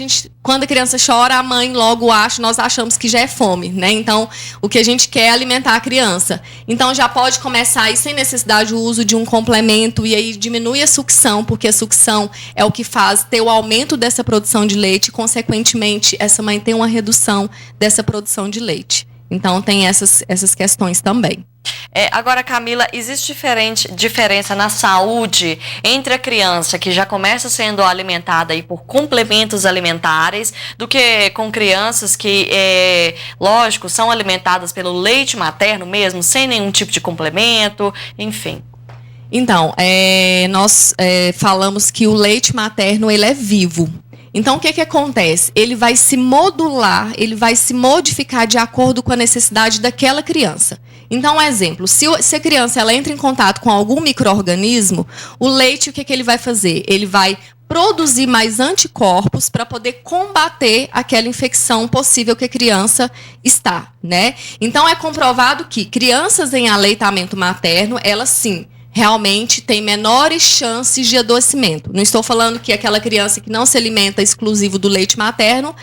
D: quando a criança chora, a mãe logo nós achamos que já é fome, né? Então, o que a gente quer é alimentar a criança. Então já pode começar aí sem necessidade o uso de um complemento e aí diminui a sucção, porque a sucção é o que faz ter o aumento dessa produção de leite e, consequentemente, essa mãe tem uma redução dessa produção de leite. Então tem essas questões também.
A: Agora, Camila, existe diferença na saúde entre a criança que já começa sendo alimentada aí por complementos alimentares do que com crianças que, lógico, são alimentadas pelo leite materno mesmo, sem nenhum tipo de complemento, enfim?
D: Então, nós falamos que o leite materno ele é vivo. Então, o que acontece? Ele vai se modular, ele vai se modificar de acordo com a necessidade daquela criança. Então, um exemplo, se a criança ela entra em contato com algum micro-organismo, o leite, o que ele vai fazer? Ele vai produzir mais anticorpos para poder combater aquela infecção possível que a criança está, né? Então, é comprovado que crianças em aleitamento materno, elas sim, realmente tem menores chances de adoecimento. Não estou falando que aquela criança que não se alimenta exclusivo do leite materno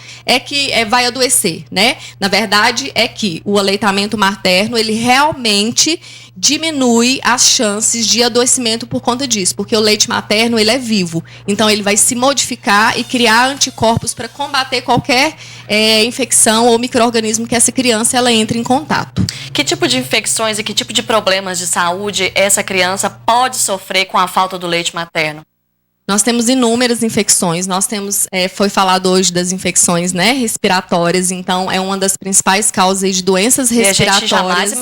D: que vai adoecer, né? Na verdade, é que o aleitamento materno, ele realmente diminui as chances de adoecimento por conta disso, porque o leite materno, ele é vivo. Então, ele vai se modificar e criar anticorpos para combater qualquer infecção ou micro-organismo que essa criança ela entre em contato.
A: Que tipo de infecções e que tipo de problemas de saúde essa criança pode sofrer com a falta do leite materno?
D: Nós temos inúmeras infecções, nós temos, foi falado hoje das infecções, né, respiratórias, então é uma das principais causas de doenças respiratórias.
A: E a gente jamais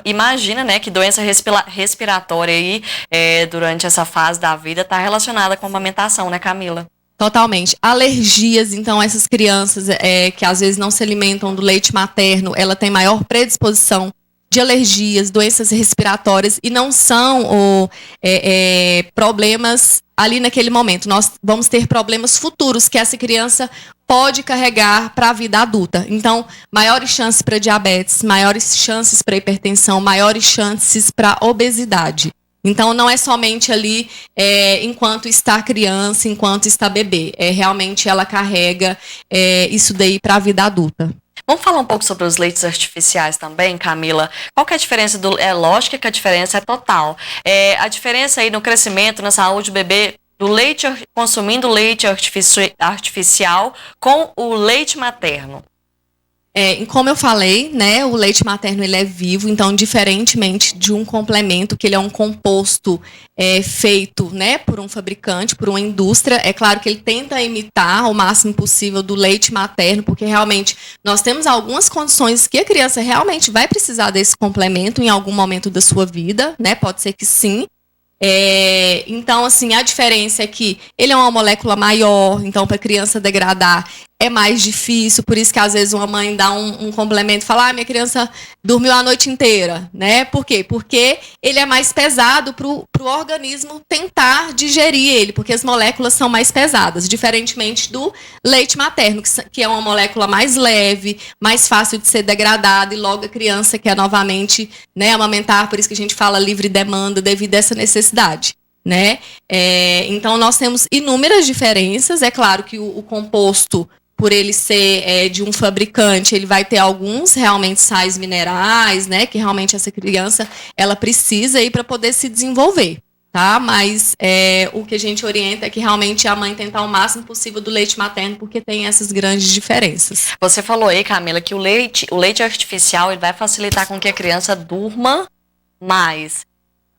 A: imagina, né, que doença respiratória aí, durante essa fase da vida está relacionada com a amamentação, né, Camila?
D: Totalmente. Alergias, então essas crianças que às vezes não se alimentam do leite materno, ela tem maior predisposição de alergias, doenças respiratórias e não são problemas ali naquele momento. Nós vamos ter problemas futuros que essa criança pode carregar para a vida adulta. Então, maiores chances para diabetes, maiores chances para hipertensão, maiores chances para obesidade. Então, não é somente ali enquanto está criança, enquanto está bebê. Realmente ela carrega isso daí para a vida adulta.
A: Vamos falar um pouco sobre os leites artificiais também, Camila? Qual que é a diferença lógico que a diferença é total. A diferença aí no crescimento, na saúde do bebê, do leite, consumindo leite artificial com o leite materno.
D: Como eu falei, né, o leite materno ele é vivo, então diferentemente de um complemento, que ele é um composto feito, né, por um fabricante, por uma indústria, é claro que ele tenta imitar o máximo possível do leite materno, porque realmente nós temos algumas condições que a criança realmente vai precisar desse complemento em algum momento da sua vida, né, pode ser que sim. Então, assim, a diferença é que ele é uma molécula maior, então para a criança degradar é mais difícil, por isso que às vezes uma mãe dá um complemento e fala, minha criança dormiu a noite inteira, né? Por quê? Porque ele é mais pesado para o organismo tentar digerir ele, porque as moléculas são mais pesadas, diferentemente do leite materno, que é uma molécula mais leve, mais fácil de ser degradada, e logo a criança quer novamente, né, amamentar, por isso que a gente fala livre demanda devido a essa necessidade. Né? Então nós temos inúmeras diferenças, é claro que o composto, por ele ser de um fabricante, ele vai ter alguns realmente sais minerais, né, que realmente essa criança ela precisa aí para poder se desenvolver, tá? Mas o que a gente orienta é que realmente a mãe tentar o máximo possível do leite materno, porque tem essas grandes diferenças.
A: Você falou aí, Camila, que o leite artificial ele vai facilitar com que a criança durma mais.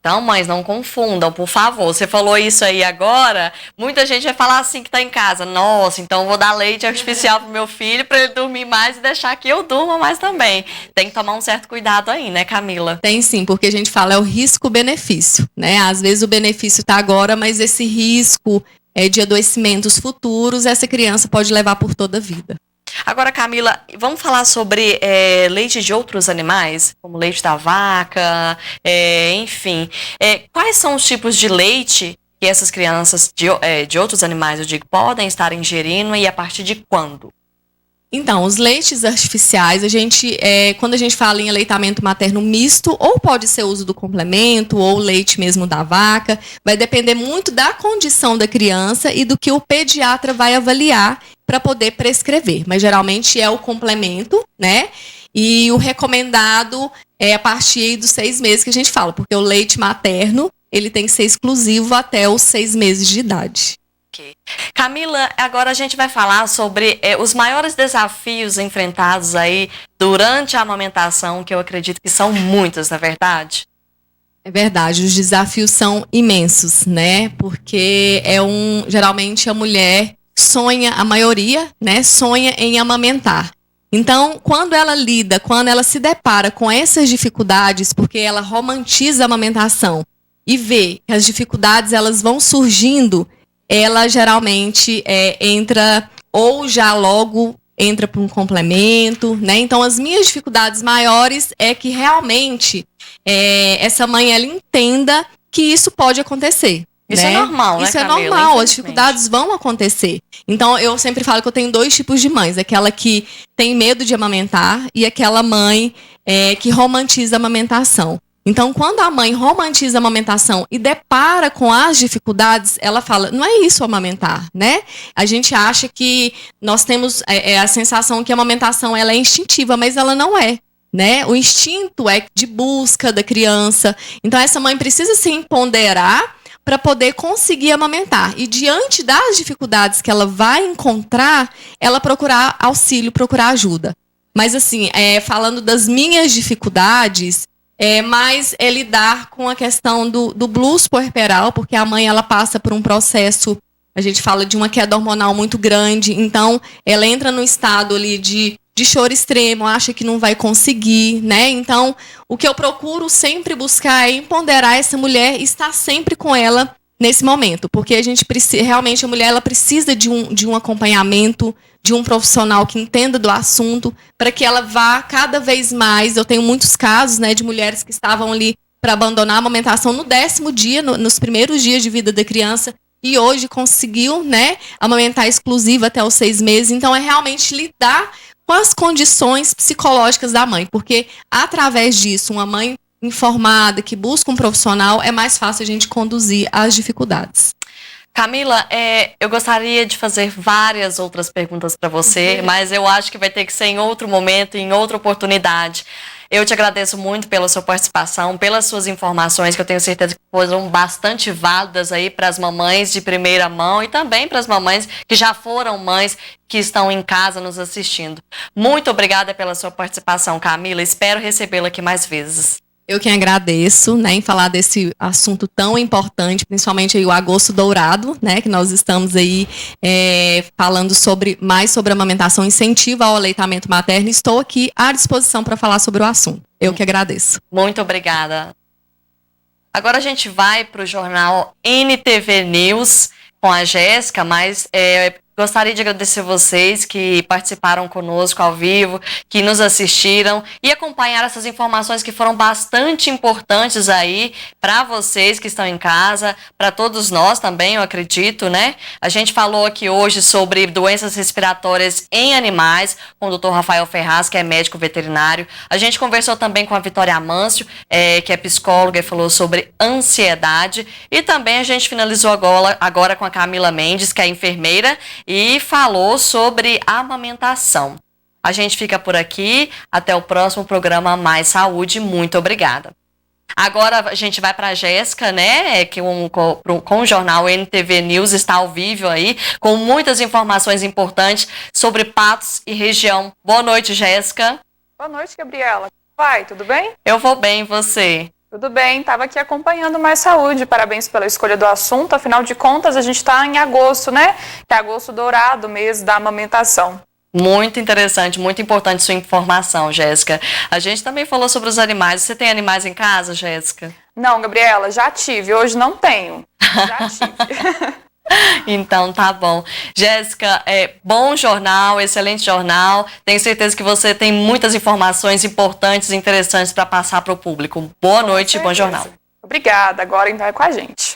A: Então, mães, não confundam, por favor. Você falou isso aí agora, muita gente vai falar assim que tá em casa. Nossa, então eu vou dar leite artificial pro meu filho para ele dormir mais e deixar que eu durma mais também. Tem que tomar um certo cuidado aí, né, Camila?
D: Tem sim, porque a gente fala é o risco-benefício, né? Às vezes o benefício tá agora, mas esse risco de adoecimentos futuros, essa criança pode levar por toda a vida.
A: Agora, Camila, vamos falar sobre leite de outros animais, como leite da vaca, enfim. Quais são os tipos de leite que essas crianças de outros animais, eu digo, podem estar ingerindo e a partir de quando?
D: Então, os leites artificiais, quando a gente fala em aleitamento materno misto, ou pode ser uso do complemento, ou leite mesmo da vaca, vai depender muito da condição da criança e do que o pediatra vai avaliar para poder prescrever. Mas geralmente é o complemento, né? E o recomendado é a partir dos 6 meses que a gente fala, porque o leite materno, ele tem que ser exclusivo até os 6 meses de idade.
A: Camila, agora a gente vai falar sobre os maiores desafios enfrentados aí durante a amamentação, que eu acredito que são muitos, não é verdade?
D: É verdade, os desafios são imensos, né? Porque geralmente a mulher sonha, a maioria, né, sonha em amamentar. Então, quando ela se depara com essas dificuldades, porque ela romantiza a amamentação e vê que as dificuldades elas vão surgindo, ela geralmente entra ou já logo entra para um complemento, né? Então, as minhas dificuldades maiores é que realmente essa mãe ela entenda que isso pode acontecer.
A: Isso
D: né?
A: é normal, né,
D: Isso
A: Camila?
D: é normal, as dificuldades vão acontecer. Então, eu sempre falo que eu tenho 2 tipos de mães. Aquela que tem medo de amamentar e aquela mãe que romantiza a amamentação. Então, quando a mãe romantiza a amamentação e depara com as dificuldades, ela fala, não é isso amamentar, né? A gente acha que nós temos a sensação que a amamentação ela é instintiva, mas ela não é. Né? O instinto é de busca da criança. Então, essa mãe precisa se empoderar para poder conseguir amamentar. E diante das dificuldades que ela vai encontrar, ela procurar auxílio, procurar ajuda. Mas assim, falando das minhas dificuldades, mais lidar com a questão do blues puerperal, porque a mãe ela passa por um processo, a gente fala de uma queda hormonal muito grande, então ela entra no estado ali de choro extremo, acha que não vai conseguir, né? Então, o que eu procuro sempre buscar é empoderar essa mulher e estar sempre com ela nesse momento, porque a gente precisa, realmente a mulher ela precisa de um acompanhamento, de um profissional que entenda do assunto, para que ela vá cada vez mais. Eu tenho muitos casos, né, de mulheres que estavam ali para abandonar a amamentação no 10º dia, nos primeiros dias de vida da criança, e hoje conseguiu, né, amamentar exclusiva até os 6 meses. Então, é realmente lidar com as condições psicológicas da mãe, porque através disso, uma mãe informada, que busca um profissional, é mais fácil a gente conduzir as dificuldades.
A: Camila, eu gostaria de fazer várias outras perguntas para você, mas eu acho que vai ter que ser em outro momento, em outra oportunidade. Eu te agradeço muito pela sua participação, pelas suas informações, que eu tenho certeza que foram bastante válidas aí para as mamães de primeira mão e também para as mamães que já foram mães, que estão em casa nos assistindo. Muito obrigada pela sua participação, Camila. Espero recebê-la aqui mais vezes.
D: Eu que agradeço, né, em falar desse assunto tão importante, principalmente aí o agosto dourado, né, que nós estamos aí falando mais sobre a amamentação, incentivo ao aleitamento materno. Estou aqui à disposição para falar sobre o assunto. Eu que agradeço.
A: Muito obrigada. Agora a gente vai para o jornal NTV News com a Jéssica, mas gostaria de agradecer vocês que participaram conosco ao vivo, que nos assistiram e acompanharam essas informações que foram bastante importantes aí para vocês que estão em casa, para todos nós também, eu acredito, né? A gente falou aqui hoje sobre doenças respiratórias em animais, com o Dr. Rafael Ferraz, que é médico veterinário. A gente conversou também com a Vitória Amâncio, que é psicóloga, e falou sobre ansiedade. E também a gente finalizou agora com a Camila Mendes, que é enfermeira, e falou sobre amamentação. A gente fica por aqui. Até o próximo programa Mais Saúde. Muito obrigada. Agora a gente vai para a Jéssica, né? Que com o jornal NTV News está ao vivo aí, com muitas informações importantes sobre Patos e região. Boa noite, Jéssica.
E: Boa noite, Gabriela. Vai, tudo bem?
A: Eu vou bem, e você?
E: Tudo bem, estava aqui acompanhando Mais Saúde. Parabéns pela escolha do assunto. Afinal de contas, a gente está em agosto, né? Que é agosto dourado, mês da amamentação.
A: Muito interessante, muito importante sua informação, Jéssica. A gente também falou sobre os animais. Você tem animais em casa, Jéssica?
E: Não, Gabriela, já tive. Hoje não tenho. Já tive.
A: Então tá bom. Jéssica, bom jornal, excelente jornal. Tenho certeza que você tem muitas informações importantes e interessantes para passar para o público. Boa noite e bom jornal.
E: Obrigada. Agora então é com a gente.